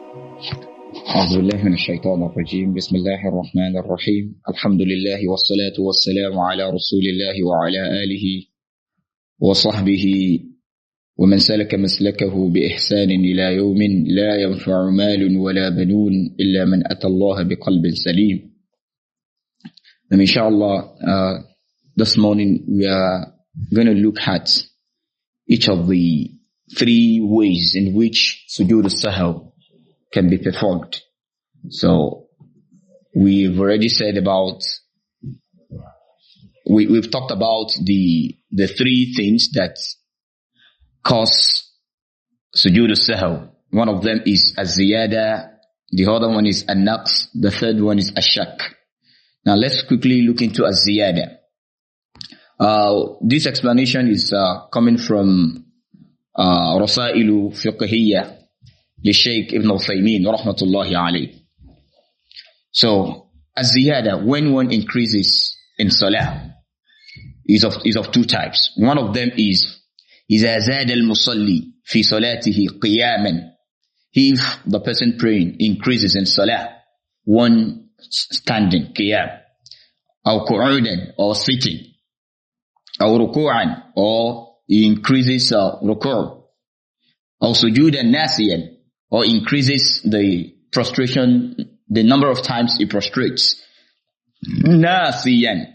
أعوذ بالله من الشيطان الرجيم. بسم الله الرحمن الرحيم. الحمد لله والصلاة والسلام على رسول الله وعلى آله وصحبه ومن سلك مسلكه بإحسان إلى يوم لا ينفع مال ولا بنون إلا من أتى الله بقلب سليم. And inshallah, this morning we are going to look at each of the three ways in which sujud al-sahw can be performed. So we've already said about, we've talked about the three things that cause sujud al-sahw. One of them is az-ziyada, the other one is an-naqs, the third one is ash-shak. Now let's quickly look into az-ziyada. This explanation is coming from Rasailu Fiqhiyya للشيخ ابن عثيمين رحمة الله عليه. So, az-ziyada, when one increases in salah, is of two types. One of them is إذا زاد المصلي في صلاته قياما. If the person praying increases in salah, one standing, qiyam, أو قعودا, or sitting, أو ركوعا, or he increases ruku', أو سجودا ناسيا, or increases the prostration, the number of times he prostrates. Nasiyan,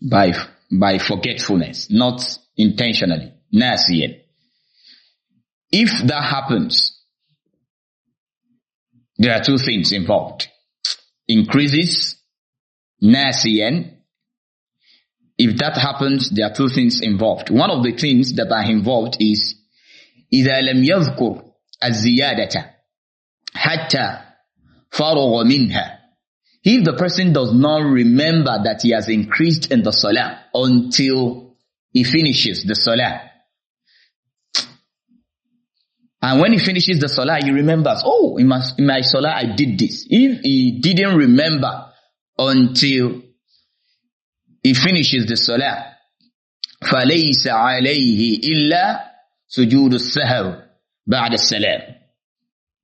by forgetfulness, not intentionally. Nasiyan. If that happens, there are two things involved. Increases, nasiyan. If that happens, there are two things involved. One of the things that are involved is إذا لم يذكر الزيادة حتى فرغ منها. If the person does not remember that he has increased in the salah until he finishes the salah, and when he finishes the salah, he remembers, oh, in my salah I did this. If he didn't remember until he finishes the salah, فَلَيْسَ عَلَيْهِ إِلَّا سُجُودُ السَّهْوِ بعد السلام.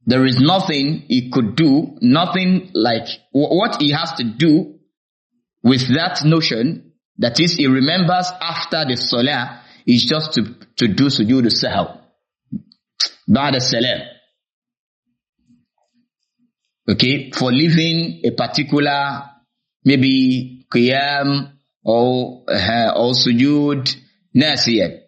There is nothing he could do, nothing like what he has to do with that notion, that is, he remembers after the salah, is just to do sujud al-sahw بعد السلام. Okay, for leaving a particular, maybe qiyam or sujud nasiyan.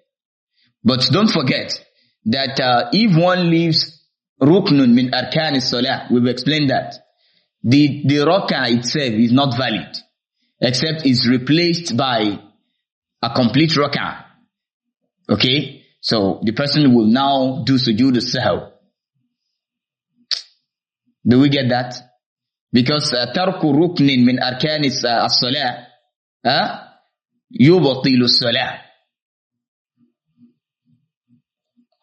But don't forget that if one leaves ruknun min arkan salah, we've explained that the rak'ah itself is not valid, except it's replaced by a complete rak'ah. Okay, so the person will now do sujud al-sahw. Do we get that? Because tarku ruknin min arkan as-salah yubtilu as-salah.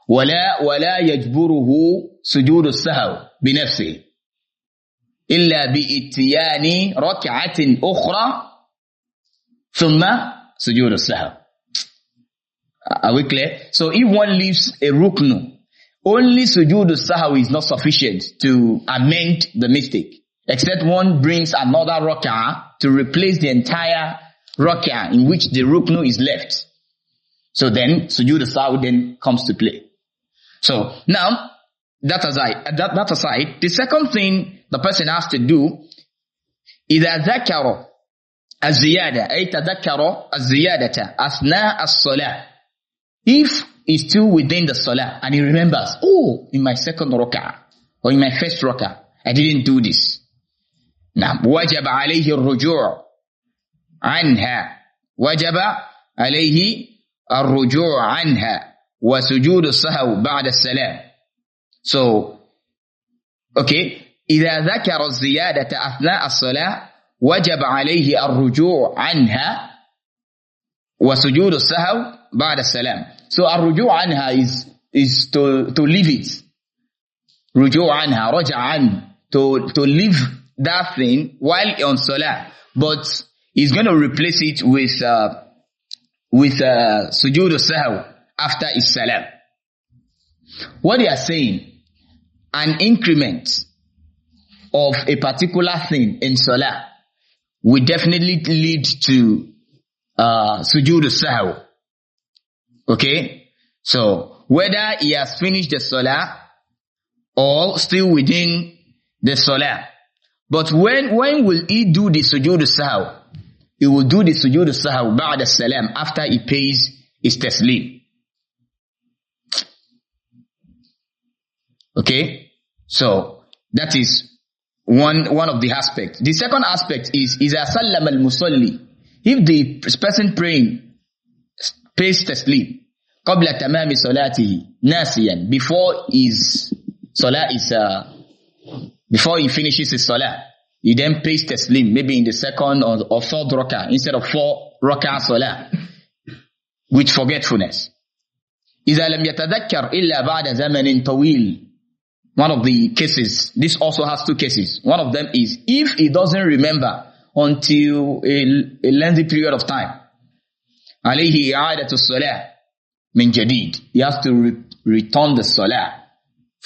ولا يجبره سجود السهو بنفسه إلا بإتيان ركعة أخرى ثم سجود السهو. Are we clear? So if one leaves a ruknu, only sujud al-sahw is not sufficient to amend the mistake, except one brings another rak'ah to replace the entire rak'ah in which the ruknu is left. So then sujud al-sahw then comes to play. So now, that aside, the second thing the person has to do, إذا ذكر الزيادة أي تذكر الزيادة أثناء الصلاة. If he's still within the salah and he remembers, oh, in my second rak'ah or in my first rak'ah, I didn't do this. Now, وجب عليه الرجوع عنها. وجب عليه الرجوع عنها. وسجود السهو بعد السلام. So, okay, إذا ذكر الزيادة أثناء الصلاة وجب عليه الرجوع عنها وسجود السهو بعد السلام. So, الرجوع عنها is to leave it. رجوع عنها, رجع عنه, to leave that thing while on salah, but he's going to replace it with sujud al-sahw after his salam. What they are saying, an increment of a particular thing in salah will definitely lead to sujud al-sahw. Okay? So, whether he has finished the salah or still within the salah. But when will he do the sujud al-sahw? He will do the sujud al-sahw ba'da salam after he pays his taslim. Okay? So, that is one of the aspects. The second aspect is إِذَا سَلَّمَ الْمُصَلِّي. If the person praying pays taslim قَبْلَ تَمَامِ صَلَاتِهِ نَاسِيًا, before his salah is before he finishes his salah, he then pays taslim, maybe in the second or third rak'ah instead of 4 rak'ah salah, with forgetfulness. إِذَا لَمْ يَتَذَكَّرْ إِلَّا بَعْدَ زَمَنٍ طَوِيلٍ. One of the cases, this also has 2 cases. One of them is if he doesn't remember until a lengthy period of time. عليه إعادة الصلاة من جديد. He has to return the salah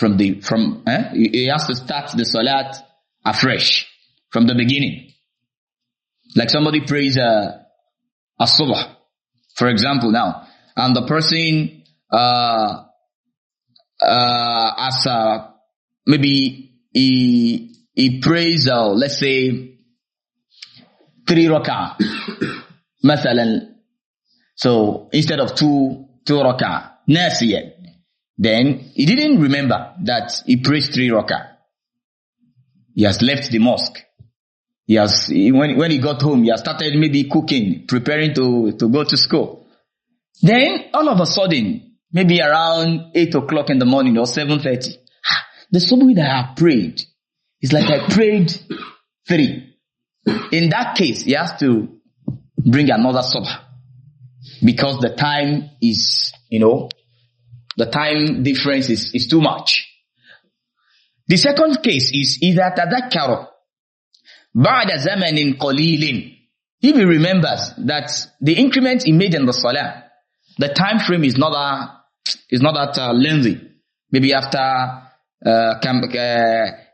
he has to start the salat afresh from the beginning. Like somebody prays as-subh, for example, now, and the person maybe he prays let's say 3 rak'ah مثلا, so instead of 2 rak'ah nasiyan, then he didn't remember that he prayed 3 rak'ah. He has left the mosque. When he got home, he has started maybe cooking, preparing to go to school. Then all of a sudden, maybe around 8 o'clock in the morning or 7:30, the subh that I prayed is like I prayed 3. In that case, he has to bring another subh because the time is, the time difference is too much. The second case is إِذَا تَذَكَّرَ بَعْدَ زَمَنٍ قَلِيلٍ. If he remembers that the increment he made in the salah, the time frame is not that lengthy. Maybe after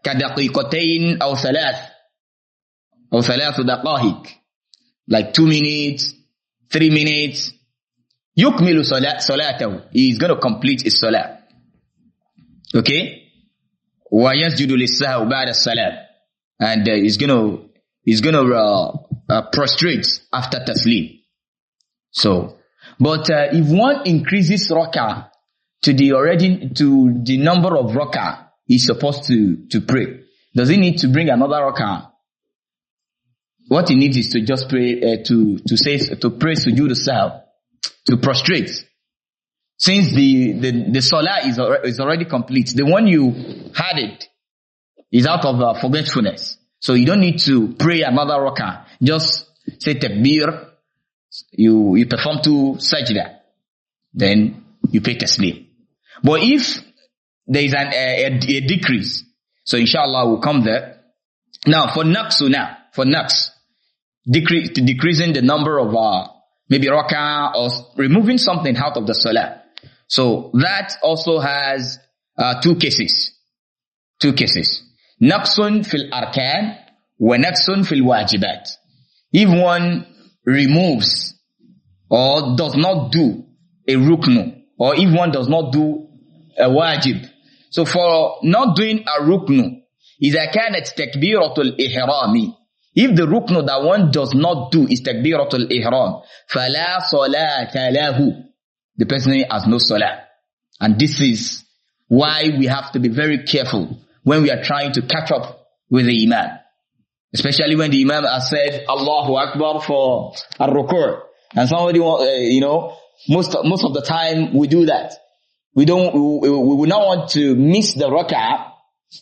كَدَقِيقَتَيْن أو 3 دقائق, like 2 minutes, 3 minutes. يُكْمِلُ صَلَاتَهُ. He is going to complete his salah. Okay? وَيَسْجُدُ لِلسَّهْوِ بَعْدَ السَّلَامِ. And he's going to prostrate after taslim. So, but if one increases rak'ah to the number of rak'ah he's supposed to pray, does he need to bring another rak'ah? What he needs is to just pray to pray sujud al-sahw, to prostrate. Since the salah is already complete, the one you had it is out of forgetfulness. So you don't need to pray another rak'ah. Just say takbir, you perform 2 sajda, then you pay taslim. But if there is a decrease, so inshallah we'll come there. Now for naqs, decreasing the number of maybe rak'ah or removing something out of the salah. So that also has 2 cases. Naqsun fil arkan wa naqsun fil wajibat. If one removes or does not do a ruknu, or if one does not do a wajib. So for not doing a ruknu, إذا كانت تكبيرة الإحرام, if the ruknu that one does not do is takbiratul ihram, فَلَا صَلَاةَ لَهُ, the person has no salah. And this is why we have to be very careful when we are trying to catch up with the imam. Especially when the imam has said Allahu Akbar for ar-ruku'. And somebody, most of the time we do that. We will not want to miss the rak'ah.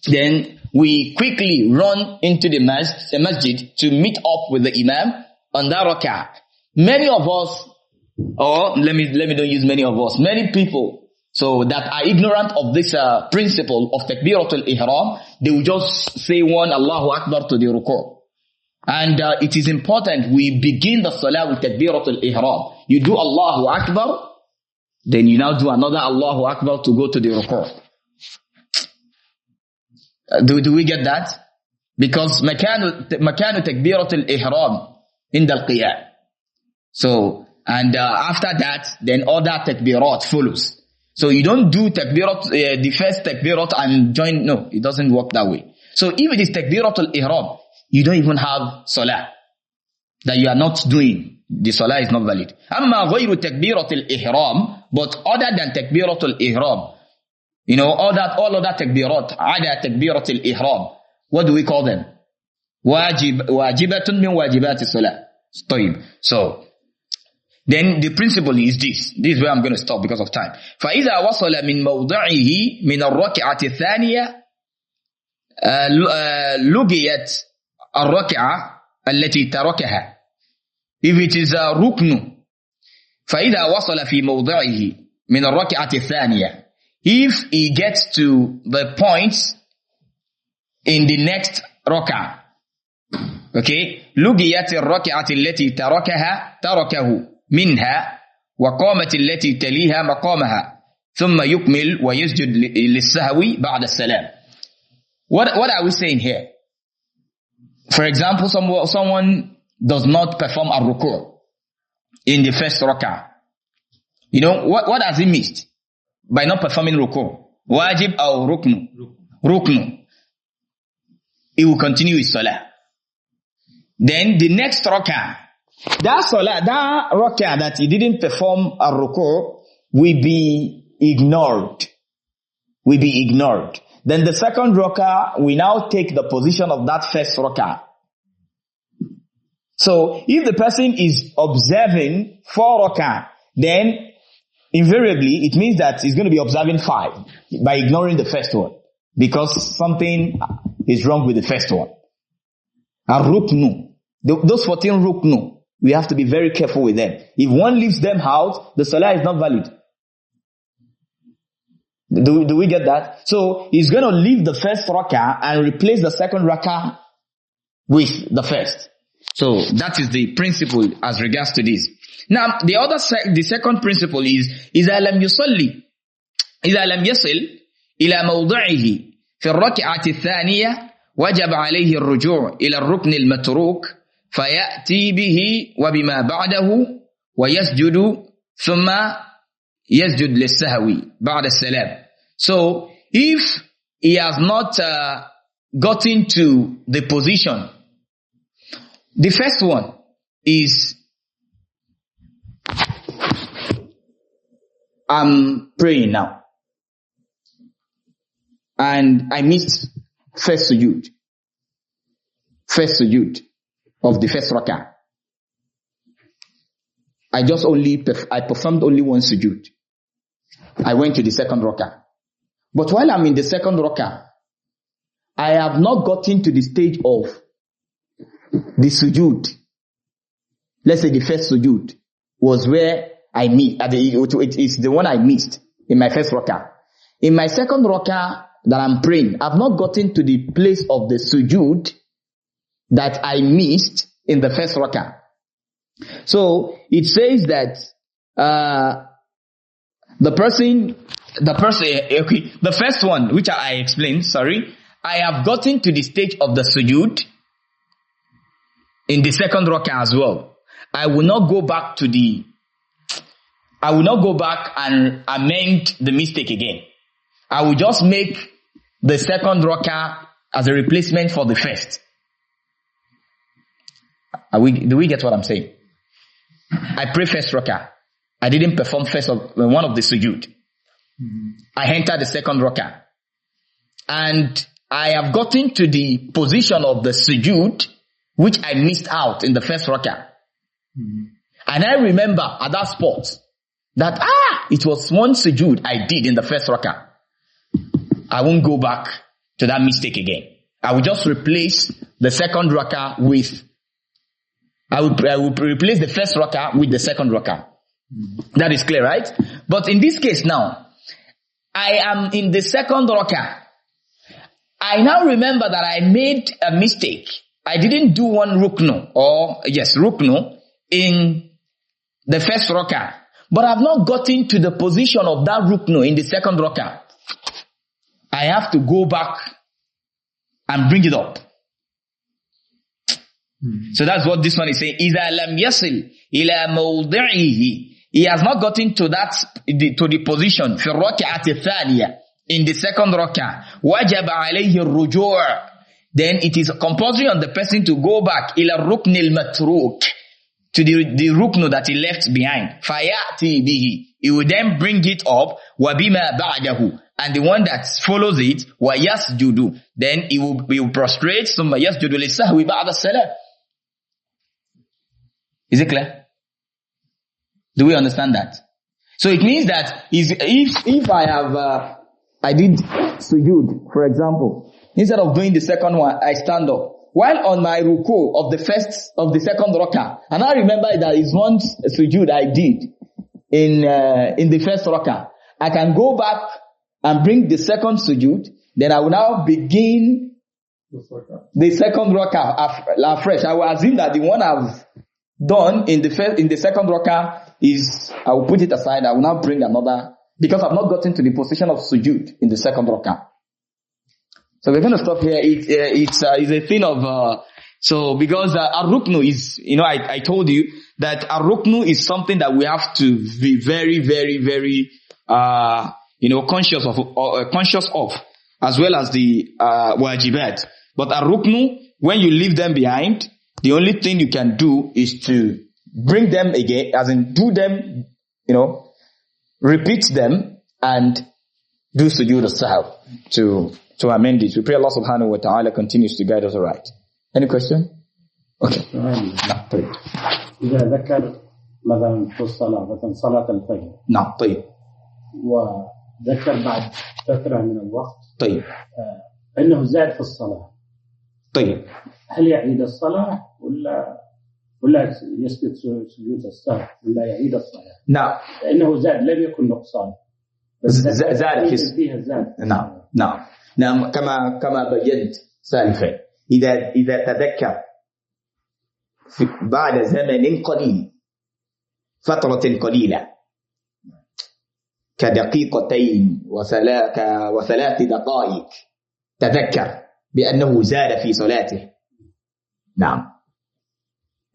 Then we quickly run into the masjid to meet up with the imam on that rak'ah. Many of us, or let me don't use many of us, many people, so that are ignorant of this principle of takbiratul ihram, they will just say one Allahu Akbar to the ruku'. And it is important we begin the salah with takbiratul ihram. You do Allahu Akbar, then you now do another Allahu Akbar to go to the ruku'. Do we get that? Because مكان تكبيرة الإحرام عند القيام. So, and after that, then other takbirat follows. So you don't do takbirat, the first takbirat and join. No, it doesn't work that way. So if it is takbirat al-ihram, you don't even have salah. That you are not doing. The salah is not valid. Amma غير takbirat al-ihram, but other than takbirat al-ihram, you know, all other takbirat, ada takbirat al-ihram, what do we call them? Wajibatun min wajibat al-salah. So, then the principle is this. This is where I'm going to stop because of time. فإذا وصل من موضعه من الركعة الثانية لقيت الركعة التي تركها. If it is a ruknu, فإذا وصل في موضعه من الركعة الثانية, if he gets to the points in the next rak'ah, okay, لقيت الركعة التي تركه منها وقامت التي تليها مقامها ثم يكمل ويسجد للسهو بعد السلام. What are we saying here? For example, someone does not perform a ruku' in the first rak'ah. You know, what has he missed by not performing ruku'? Wajib or ruknu? Ruknu. He will continue his salah. Then the next rak'ah, that rak'ah that he didn't perform a ruku' will be ignored. Then the second rak'ah, we now take the position of that first rak'ah. So if the person is observing 4 rak'ah, then invariably it means that he's going to be observing 5 by ignoring the first one, because something is wrong with the first one. Ruknu. Those 14 ruknu, we have to be very careful with them. If one leaves them out, the salah is not valid. Do we get that? So he's going to leave the first rak'ah and replace the second rak'ah with the first. So that is the principle as regards to this. Now the second principle is إذا لم يصل إلى موضعه في الركعة الثانية وجب عليه الرجوع إلى الركن المتروك فيأتي به وبما بعده ويسجد ثم يسجد للسهو بعد السلام. So if he has not gotten to the position, the first one is I'm praying now and I missed first sujud of the first rak'ah. I performed only one sujud. I went to the second rak'ah. But while I'm in the second rak'ah, I have not gotten to the stage of the sujud. Let's say the first sujud was where I missed. It is the one I missed in my first rak'ah. In my second rak'ah that I'm praying, I've not gotten to the place of the sujud that I missed in the first rak'ah. So it says that the first one, which I explained, I have gotten to the stage of the sujud in the second rak'ah as well. I will not go back and amend the mistake again. I will just make the second rak'ah as a replacement for the first. Do we get what I'm saying? I pray first rak'ah. I didn't perform one of the sujud. I entered the second rak'ah. And I have gotten to the position of the sujud which I missed out in the first rak'ah. And I remember at that spot that it was one sujud I did in the first rak'ah. I won't go back to that mistake again. I will just replace the second rak'ah I will replace the first rak'ah with the second rak'ah. That is clear, right? But in this case now, I am in the second rak'ah. I now remember that I made a mistake. I didn't do one ruknu in the first rak'ah. But I've not gotten to the position of that ruknu in the second rak'ah. I have to go back and bring it up. So that's what this one is saying. إِذَا لَمْ يَصِلْ إِلَى مَوْضِعِهِ. He has not gotten to the position في الركعة الثانية, in the second rak'ah. وَجَبَ عَلَيْهِ الرُّجُوعِ. Then it is compulsory on the person to go back إِلَى الرُّكْنِ الْمَتْرُوكِ, to the ruknu that he left behind. فَيَأْتِي بِهِ. He will then bring it up. وَبِمَا بَعْدَهُ. And the one that follows it, وَيَسْجُدُ. Then he will prostrate. ثُمَّ يَسْجُدُ لِلسَّهْوِ بَعْدَ السَّلَامِ. Is it clear? Do we understand that? So it means that if I did sujud, for example, instead of doing the second one, I stand up. While on my ruku of the second rak'ah, and I remember that is one sujud I did in the first rak'ah, I can go back and bring the second sujud. Then I will now begin the second rak'ah afresh. I will assume that the one I've done in the second rak'ah is, I will put it aside. I will now bring another, because I've not gotten to the position of sujud in the second rak'ah. So we're going to stop here. It's a thing of so because ar-ruknu is, I told you that ar-ruknu is something that we have to be very, very, very conscious of, as well as the wajibat. But ar-ruknu, when you leave them behind, the only thing you can do is to bring them again, as in do them, repeat them and do sujood as-sahw to amend it. We pray Allah subhanahu wa ta'ala continues to guide us right. Any question? Okay. نعم طيب. إذا ذكر مثلا في الصلاة مثلا صلاة الفجر. نعم طيب. وذكر بعد فترة من الوقت. طيب. أنه زاد في الصلاة. طيب. هل يعيد الصلاة ولا يسجد سجود السهو ولا يعيد الصلاة؟ نعم. لأنه زاد لم يكن نقصان. زاد فيها زاد. نعم كما بينت سالفا. إذا تذكر بعد زمن قليل، فترة قليلة كدقيقتين وثلاث دقائق، تذكر بأنه زاد في صلاته، نعم،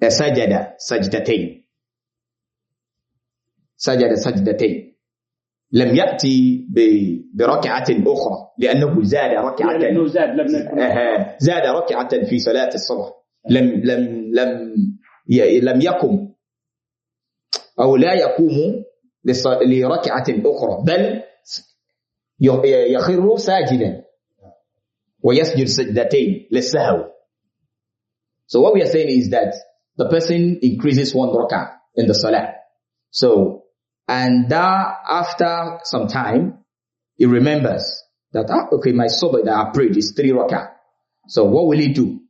سجد سجدتين، لم يأتي بركعة أخرى لأنه زاد ركعة، زاد ركعة في صلاة الصبح، لم يقم أو لا يقوم لركعة أخرى، بل يخر ساجدا ويسجد سجدتين للسهو. So what we are saying is that the person increases one rak'ah in the salah. So, and after some time, he remembers that, okay, my sobah that I prayed is 3 rak'ah. So what will he do?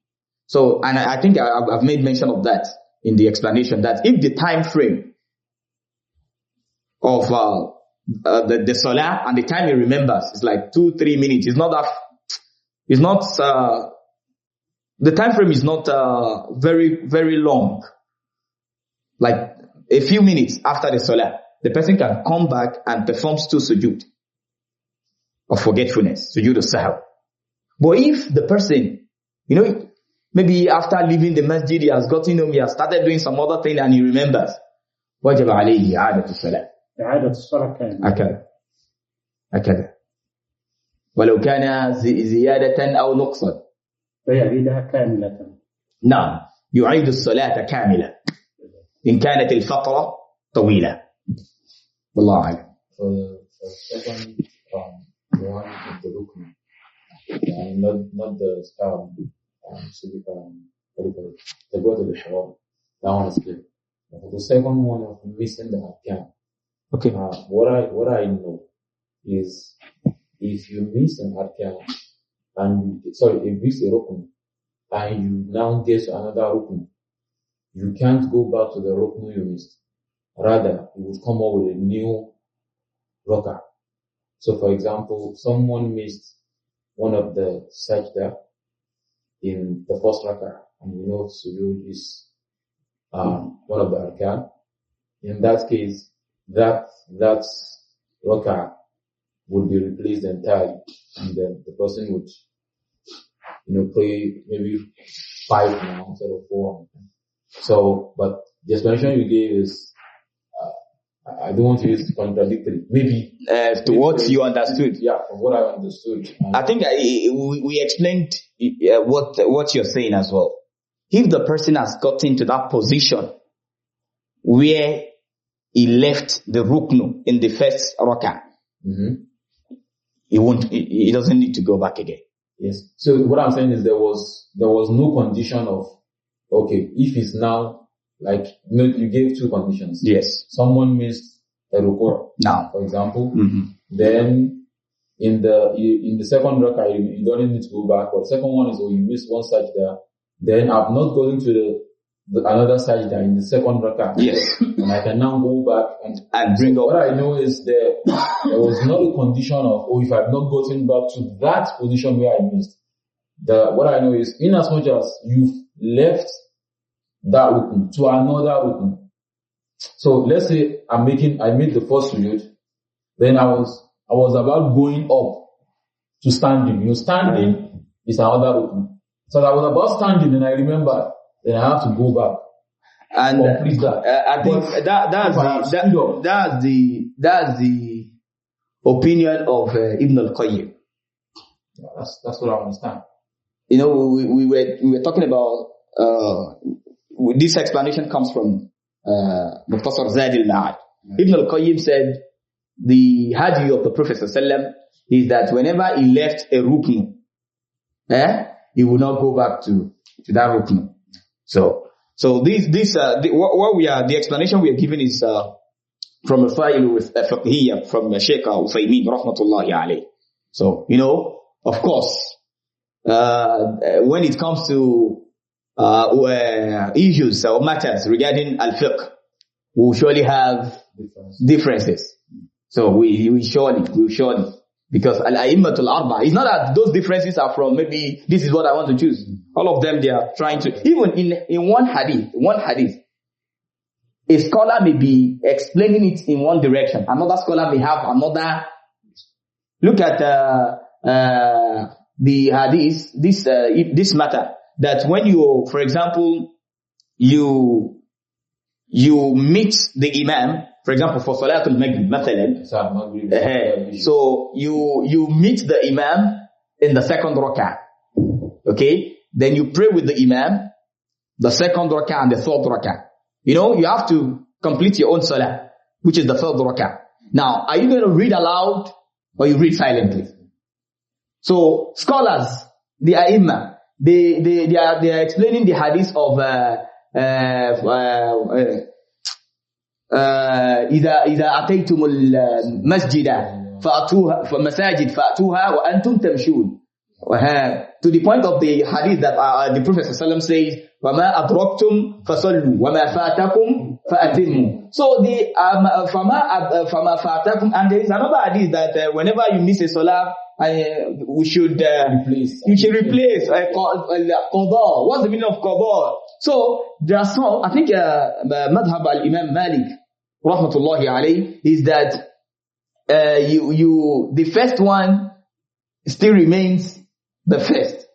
So, and I think I've made mention of that in the explanation, that if the time frame of the salah and the time he remembers is like 2-3 minutes, the time frame is not very, very long. Like a few minutes after the salah, the person can come back and perform 2 sujud of forgetfulness, sujud as-sahw. But if the person, maybe after leaving the masjid, he has gotten home, he has started doing some other thing and he remembers, وجب عليه إعادة الصلاة. إعادة الصلاة هكذا ولو كان زيادة أو نقصا فيعيدها كاملة. نعم، يعيد الصلاة كاملة إن كانت الفترة طويلة. والله أعلم. Second, the one with the rukn, not the the go to the shower. That one is clear. The second one of missing the arkan. Okay. What I know is if you miss an arkan and you miss a rukn and you now get to another rukn, you can't go back to the rukn you missed. Rather, you would come up with a new rak'ah. So, for example, someone missed one of the sajda in the first rak'ah, and sujud is one of the arkan. In that case, that rak'ah would be replaced entirely, and then the person would pray maybe 5 now instead of 4. So, but the explanation you gave is, I don't want to use contradictory. Maybe to what you understood. Yeah, from what I understood. I think we explained what you're saying as well. If the person has gotten to that position where he left the ruknu in the first rak'ah, he doesn't need to go back again. Yes. So what I'm saying is there was no condition of, okay, if it's now, like, you gave 2 conditions. Yes. Someone missed a ruku', now, for example, then in the second rak'ah, you don't need to go back. But the second one is, you missed one sajda, then I've not gone to another sajda in the second rak'ah. Yes. And I can now go back and bring up. What I know is there was not a condition of, if I've not gotten back to that position where I missed. What I know is, in as much as you've left that rukun to another rukun. So let's say I made the first sujud, then I was about going up to standing. Standing is another rukun. So I was about standing and I remember, then I have to go back and complete that. I think that's the opinion of Ibn al-Qayyim. Yeah, that's what I understand. We were talking about this explanation comes from Mukhtasar Zad al-Ma'ad. Ibn al-Qayyim said the hadi of the Prophet ﷺ is that whenever he left a rukn, he will not go back to that rukn. So the explanation we are giving is from a file with fiqhiyya from Sheikh Uthaymeen rahmatullahi alayh. So of course, when it comes to issues or matters regarding al-fiqh, we will surely have differences. So we will surely, because al-a'immatul arba, it's not that those differences are from maybe this is what I want to choose. All of them, they are trying to, even in one hadith, a scholar may be explaining it in one direction. Another scholar may have another. Look at the hadith, this matter, that when you, for example, you meet the imam, for example, for Salatul Maghrib, so you meet the imam in the second rak'ah, okay? Then you pray with the imam, the second rak'ah and the third rak'ah. You have to complete your own salah, which is the third rak'ah. Now, are you going to read aloud or you read silently? So scholars, the ai they are explaining the hadith of إذا أتيتم المسجد فأتوها فمساجد فأتوها وأنتم تمشون. To the point of the hadith that the Prophet ﷺ says, وَمَا أَدْرَكْتُمْ فَصَلُّوا وَمَا فَاتَكُمْ فَأَتِمُّوا. So the فَمَا فَاتَكُمْ, and there is another hadith that whenever you miss a salah, we should replace. You should replace qada. What's the meaning of qada? So there are some. I think madhab al-Imam Malik rahmatullahi alayhi is that the first one still remains the first.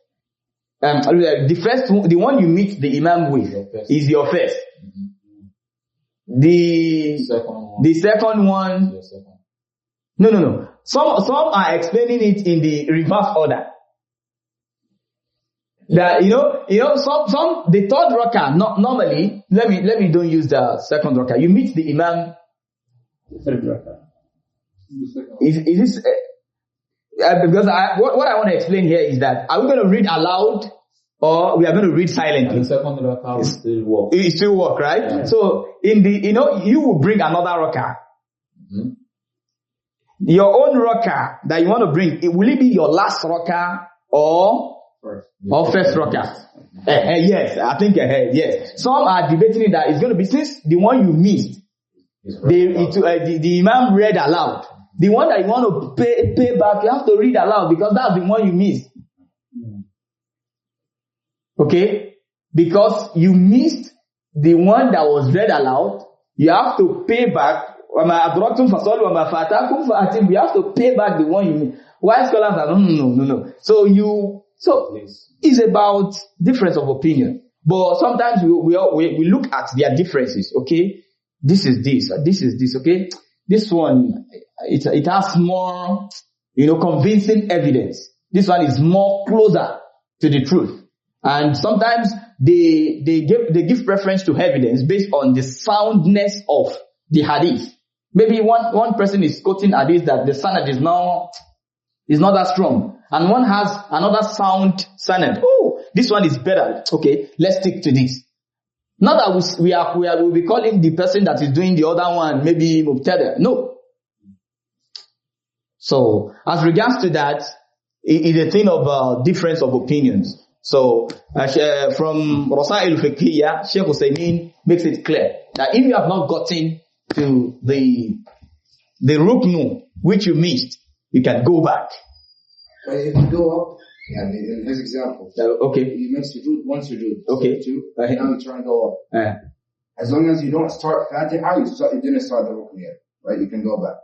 The one you meet the imam with is your first. The second one. No. Some are explaining it in the reverse order. That some the third rak'ah normally. Let me don't use the second rak'ah. You meet the imam. Third rak'ah. Is this because what I want to explain here is that are we going to read aloud or we are going to read silently? And the second rak'ah will still work. It still work, right? Yeah. So in the you will bring another rak'ah. Your own rak'ah that you want to bring, will it be your last rak'ah or first rak'ah? Yes, I think yes. Some are debating that it's going to be, since the one you missed, the imam read aloud. The one that you want to pay back, you have to read aloud because that's the one you missed. Okay? Because you missed the one that was read aloud, you have to pay back. We have to pay back the one you missed. Why scholars are no. So So it's about difference of opinion. But sometimes we look at their differences. Okay, this is this, this is this. Okay, this one it has more, convincing evidence. This one is more closer to the truth. And sometimes they give preference to evidence based on the soundness of the hadith. Maybe one person is quoting hadith that the sanad is not that strong, and one has another sound sanad. Oh, this one is better. Okay, let's stick to this. Not that we'll be calling the person that is doing the other one maybe mubtada. No. So as regards to that, it's a thing of difference of opinions. So from Rasail Fiqhiyya, Sheikh Husaymin makes it clear that if you have not gotten to the ruknu which you missed, you can go back. But if you go up, in his example, okay, you make sujud, one sujud, okay, two, now you try and go up. As long as you don't start Fatiha, you didn't start the rukn yet, right? You can go back.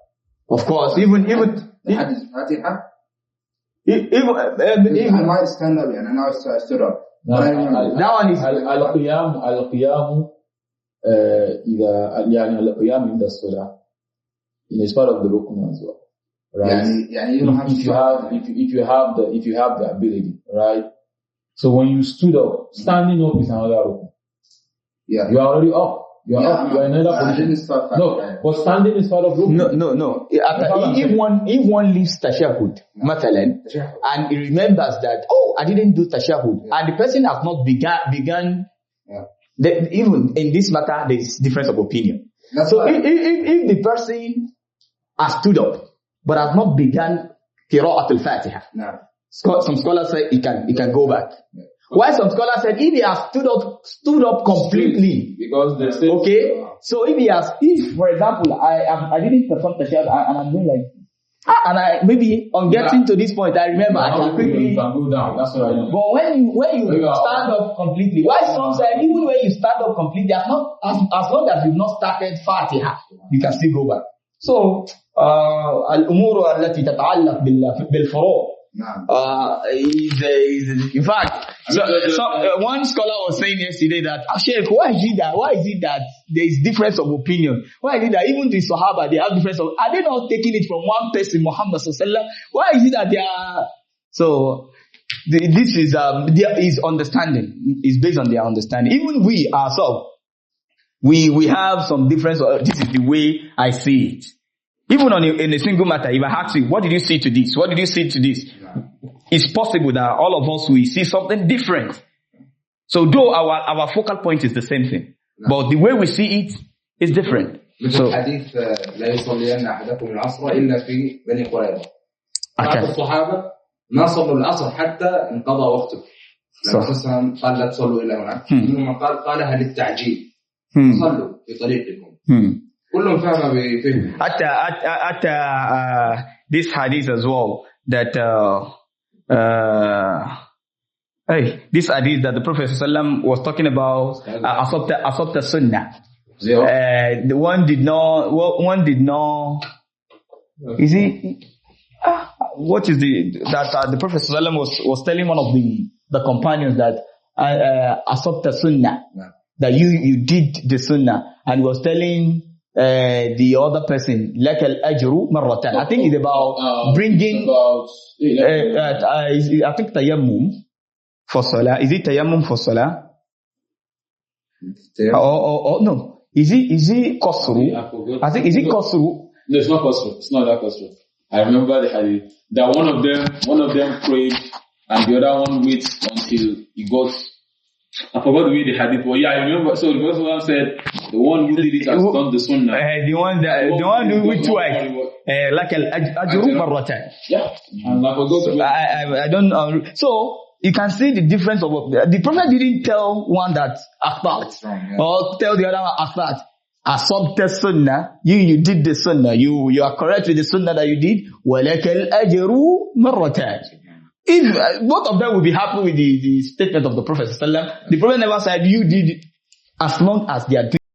Of course, even the hadith Fatiha. I might stand up and now I stood up. That one is القيام إذا يعني القيام عند الصلاة is part of the rukn as well. Right? You don't have to if you have the ability, right? So when you stood up, standing up is another rukn. Yeah. You are already up. You are up. You are in another position. No, but standing is part of rukn. No. If one leaves tashahhud, mathalan, and he remembers that, I didn't do tashahhud, and the person has not begun. Even in this matter, there is difference of opinion. So if the person has stood up but has not begun qira'at al-Fatiha, some scholars say he can go back. Yeah. While some scholars said if he has stood up completely, because they say so if for example I didn't perform tashahhud and I'm doing like, and I maybe on getting to this point I remember I can quickly go down. That's what I know. But when you stand up completely, why some say even when you stand up completely, as long as you've not started Fatiha, you can still go back. So الأمور التي تتعلق بالفروع in fact, one scholar was saying yesterday that, Sheikh, why is it that there is difference of opinion? Why is it that even the Sahaba, they have difference of, are they not taking it from one person, Muhammad sallallahu alaihi wasallam? Why is it that they are, so, this is, their understanding, is based on their understanding. Even we ourselves, we have some difference, this is the way I see it. Even in a single matter, if I ask you, what did you see to this? What did you see to this? It's possible that all of us will see something different. So though our focal point is the same thing, but the way we see it is different. So حديث لا يصلين أحدكم العصر إلا في بني قريظة. بعض الصحابة ما صلوا العصر حتى انقضى وقته. لما قال لا تصلوا إلا هناك. ثم قالها للتعجيل. صلوا في طريقكم. كلهم فهم بفهم. حتى this hadith as well that this hadith that the Prophet ﷺ was talking about asabta sunnah. The one did not. Is it? What is the Prophet ﷺ was telling one of the companions that asabta sunnah, that you did the sunnah, and was telling the other person lakal ajru marratan. I think it's about bringing I think tayammum for salah. Is it tayammum for salah? No. Is it qasru? I think, is it qasru? No, it's not qasru. It's not that qasru. I remember the hadith that one of them prayed and the other one waits until he got, I forgot the way the hadith was. Yeah, I remember. So the first one said, the one who did it has done the sunnah. The one who did twice. Like al-ajru marratan. Yeah. And I forgot. So I don't know. So you can see the difference of the Prophet didn't tell one that akhtat, or tell the other one akhtat. Asabta sunnah, you did the sunnah. You are correct with the sunnah that you did. Walakal ajru marratan. If both of them will be happy with the statement of the Prophet sallallahu alaihi wasallam, the Prophet never said you did it, as long as they are doing